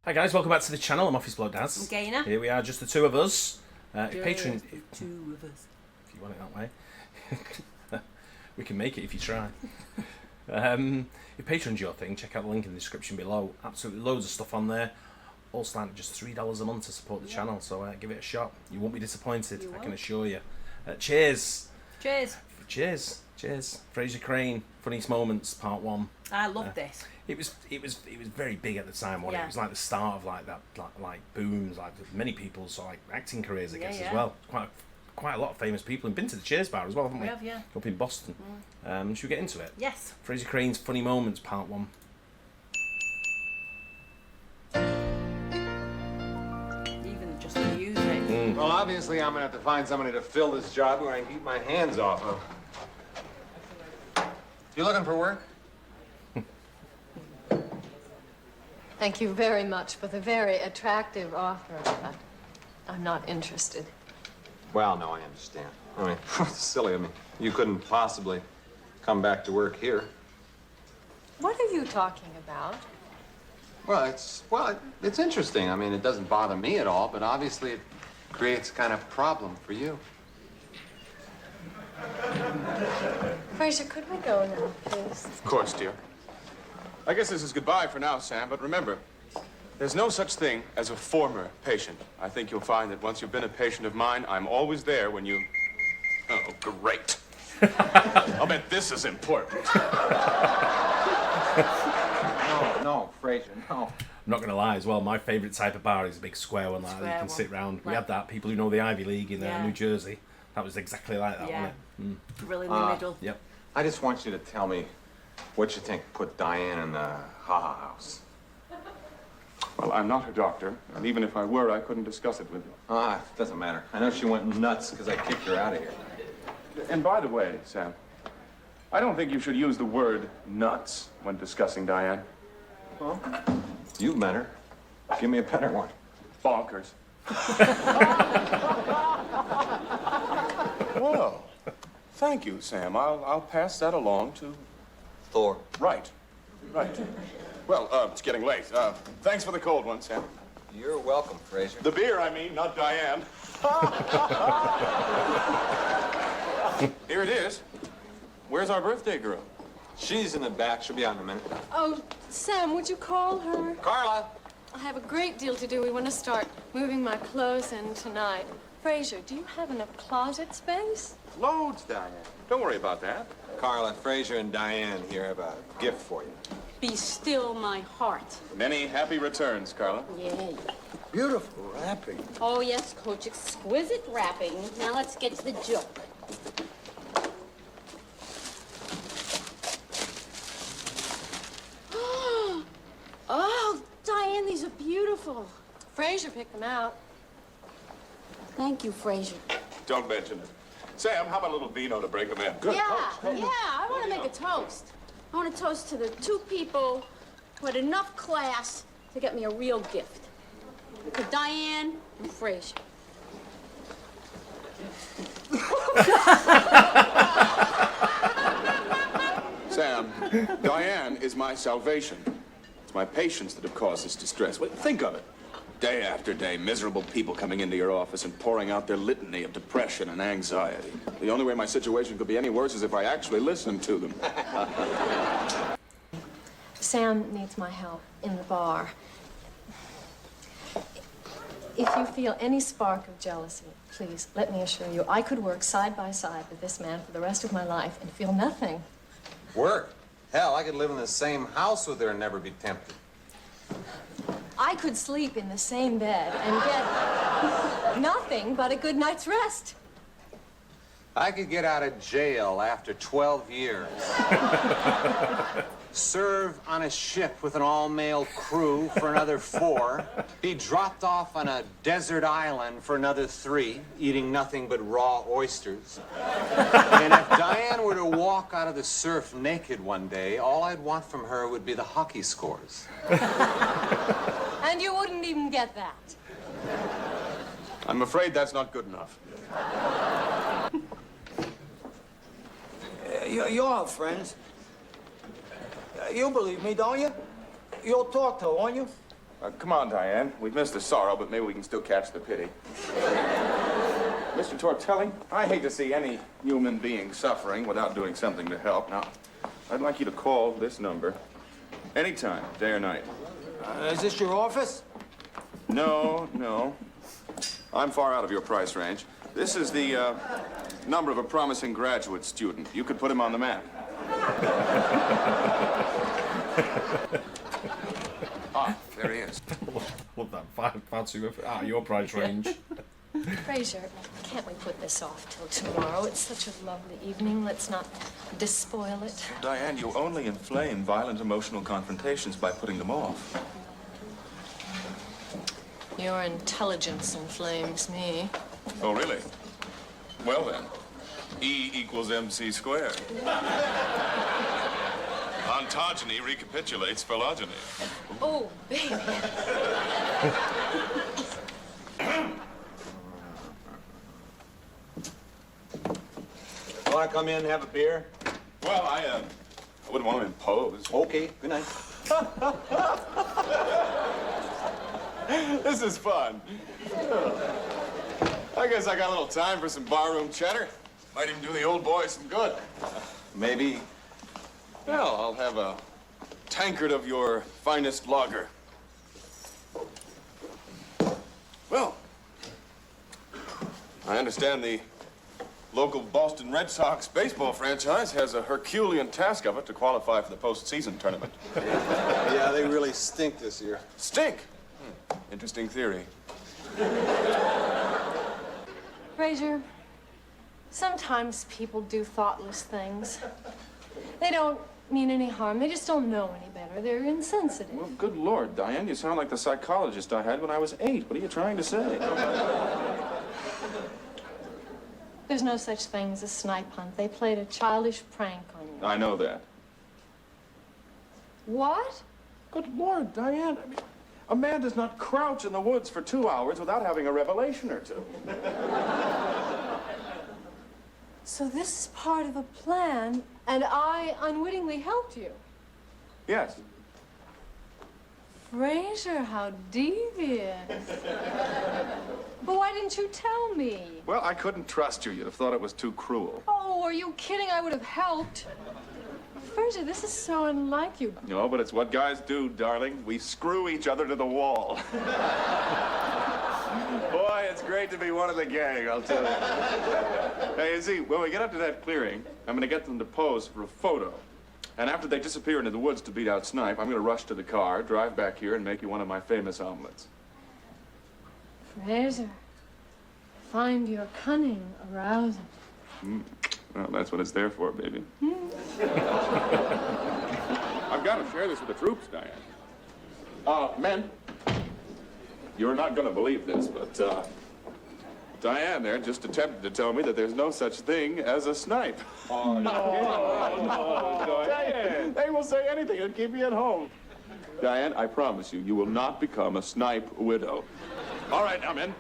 Hi guys, welcome back to the channel. I'm Office Bloke Daz. I'm Gaynor. Here we are, just the two of us. Patreon, two of us. If you want it that way. We can make it if you try. If Patreon's your thing, check out the link in the description below. Absolutely loads of stuff on there. All starting at just $3 a month to support the channel, so give it a shot. You won't be disappointed, I can assure you. Cheers. Cheers. Cheers. Cheers. Frasier Crane, Funniest Moments, Part 1. I love this. It was very big at the time, wasn't it? It was like the start of like that like booms, like many people's like acting careers, I guess, as well. Quite a lot of famous people, and been to the Cheers Bar as well, haven't we? We have, yeah. Up in Boston. Should we get into it? Yes. Frasier Crane's Funny Moments, Part 1. Even just the music. Well, obviously, I'm gonna have to find somebody to fill this job who I can keep my hands off of. You looking for work? Thank you very much for the very attractive offer, but I'm not interested. Well, no, I understand. I mean, silly. I mean, you couldn't possibly come back to work here. What are you talking about? Well, it's interesting. I mean, it doesn't bother me at all, but obviously it creates a kind of problem for you. Frasier, could we go now, please? Of course, dear. I guess this is goodbye for now, Sam, but remember, there's no such thing as a former patient. I think you'll find that once you've been a patient of mine, I'm always there when you... Oh, great. I'll bet this is important. No, Frasier, no. I'm not going to lie as well, my favourite type of bar is a big square one like that you can sit round. We had that, people who know the Ivy League in New Jersey. That was exactly like that, wasn't it? Really in the middle. Yep. I just want you to tell me what you think put Diane in the ha-ha house. Well, I'm not a doctor, and even if I were, I couldn't discuss it with you. It doesn't matter. I know she went nuts because I kicked her out of here. And by the way, Sam, I don't think you should use the word nuts when discussing Diane. Well, you've met her. Give me a better one. Bonkers. Well, thank you, Sam. I'll pass that along to... Thor. Right. Well, it's getting late. Thanks for the cold one, Sam. You're welcome, Frasier. The beer, I mean, not Diane. Here it is. Where's our birthday girl? She's in the back. She'll be out in a minute. Oh, Sam, would you call her? Carla! I have a great deal to do. We want to start moving my clothes in tonight. Frasier, do you have enough closet space? Loads, Diane. Don't worry about that. Carla, Frasier and Diane here have a gift for you. Be still my heart. Many happy returns, Carla. Yeah. Beautiful wrapping. Oh, yes, Coach. Exquisite wrapping. Now let's get to the joke. Oh, Diane, these are beautiful. Frasier picked them out. Thank you, Frasier. Don't mention it. Sam, how about a little vino to break them in? Good. Yeah, I want to make a toast. I want to toast to the two people who had enough class to get me a real gift. To Diane and Frasier. Sam, Diane is my salvation. It's my patients that have caused this distress. Wait, think of it. Day after day, miserable people coming into your office and pouring out their litany of depression and anxiety. The only way my situation could be any worse is if I actually listened to them. Sam needs my help in the bar. If you feel any spark of jealousy, please, let me assure you, I could work side by side with this man for the rest of my life and feel nothing. Work? Hell, I could live in the same house with her and never be tempted. I could sleep in the same bed and get nothing but a good night's rest. I could get out of jail after 12 years. Serve on a ship with an all-male crew for another 4. Be dropped off on a desert island for another 3, eating nothing but raw oysters. And if Diane were to walk out of the surf naked one day, all I'd want from her would be the hockey scores. And you wouldn't even get that. I'm afraid that's not good enough. You're all friends. You believe me, don't you? You'll talk to her, won't you? Come on, Diane. We've missed the sorrow, but maybe we can still catch the pity. Mr. Tortelli, I hate to see any human being suffering without doing something to help. Now, I'd like you to call this number anytime, day or night. Is this your office? No, no. I'm far out of your price range. This is the number of a promising graduate student. You could put him on the map. Ah, there he is. Love that. Far too out of your price range. Frasier, can't we put this off till tomorrow? It's such a lovely evening. Let's not despoil it. Diane, you only inflame violent emotional confrontations by putting them off. Your intelligence inflames me. Oh, really? Well, then, E equals MC squared. Ontogeny recapitulates phylogeny. Oh, baby. Want to come in and have a beer? Well, I wouldn't want to impose. Okay, good night. This is fun. I guess I got a little time for some barroom chatter. Might even do the old boy some good. Maybe. Well, I'll have a tankard of your finest lager. Well, I understand the local Boston Red Sox baseball franchise has a Herculean task of it to qualify for the postseason tournament. Yeah, they really stink this year. Stink! Interesting theory. Frasier, sometimes people do thoughtless things. They don't mean any harm. They just don't know any better. They're insensitive. Well, good Lord, Diane, you sound like the psychologist I had when I was 8. What are you trying to say? There's no such thing as a snipe hunt. They played a childish prank on you. I know that. What? Good Lord, Diane. I mean, a man does not crouch in the woods for 2 hours without having a revelation or two. So this is part of a plan, and I unwittingly helped you. Yes. Frasier, how devious. But why didn't you tell me? Well, I couldn't trust you. You'd have thought it was too cruel. Oh, are you kidding? I would have helped. Frasier, this is so unlike you. No, but it's what guys do, darling. We screw each other to the wall. Boy, it's great to be one of the gang, I'll tell you. Hey, you see, when we get up to that clearing, I'm going to get them to pose for a photo. And after they disappear into the woods to beat out Snipe, I'm going to rush to the car, drive back here, and make you one of my famous omelets. Frasier, find your cunning arousing. Well, that's what it's there for, baby. I've got to share this with the troops, Diane. Men, you're not going to believe this, but Diane there just attempted to tell me that there's no such thing as a snipe. Oh, no, Diane. They will say anything and keep you at home. Diane, I promise you, you will not become a snipe widow. All right, now, men,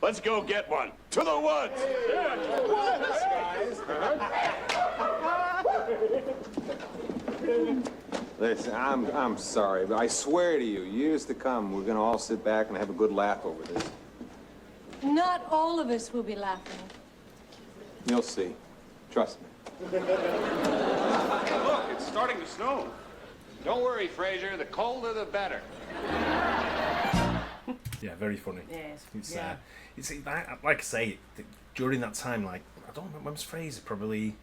let's go get one. To the woods! Yeah, to the woods, guys. Listen, I'm sorry, but I swear to you, years to come, we're gonna all sit back and have a good laugh over this. Not all of us will be laughing. You'll see. Trust me. Look, it's starting to snow. Don't worry, Frasier. The colder, the better. Yeah, very funny. Yes. It's like I say, during that time, like I don't remember when was Frasier, probably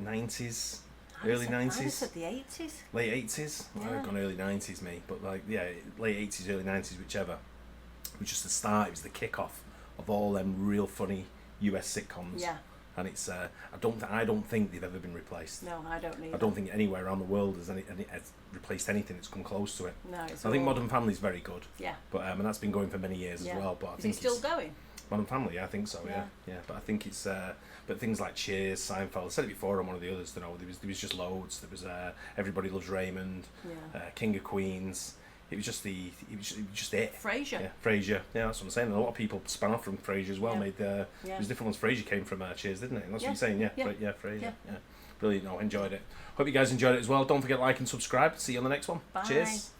90s, early 90s. I was at the 80s. Late 80s? Yeah. I've gone early 90s, me. But like, yeah, late 80s, early 90s, whichever. It was just the start. It was the kick-off of all them real funny US sitcoms. Yeah. And it's I don't think they've ever been replaced. No, I don't need. I don't think anywhere around the world has has replaced anything that's come close to it. No, it's I think all- Modern Family's very good. Yeah. But and that's been going for many years Yeah. as well. But I Is think he still it's- going? Modern Family, yeah, I think so. Yeah, Yeah. yeah. But I think it's but things like Cheers, Seinfeld. I said it before on one of the others. You know, there was just loads. There was Everybody Loves Raymond, Yeah. King of Queens. It was just it. Frasier. Yeah, Frasier. Yeah, that's what I'm saying. A lot of people spun off from Frasier as well. Yeah. Made there was different ones. Frasier came from Cheers, didn't it? And that's Yeah. what you're saying. Yeah, Yeah. Frasier. Yeah. Yeah. Brilliant. No, enjoyed it. Hope you guys enjoyed it as well. Don't forget to like and subscribe. See you on the next one. Bye. Cheers.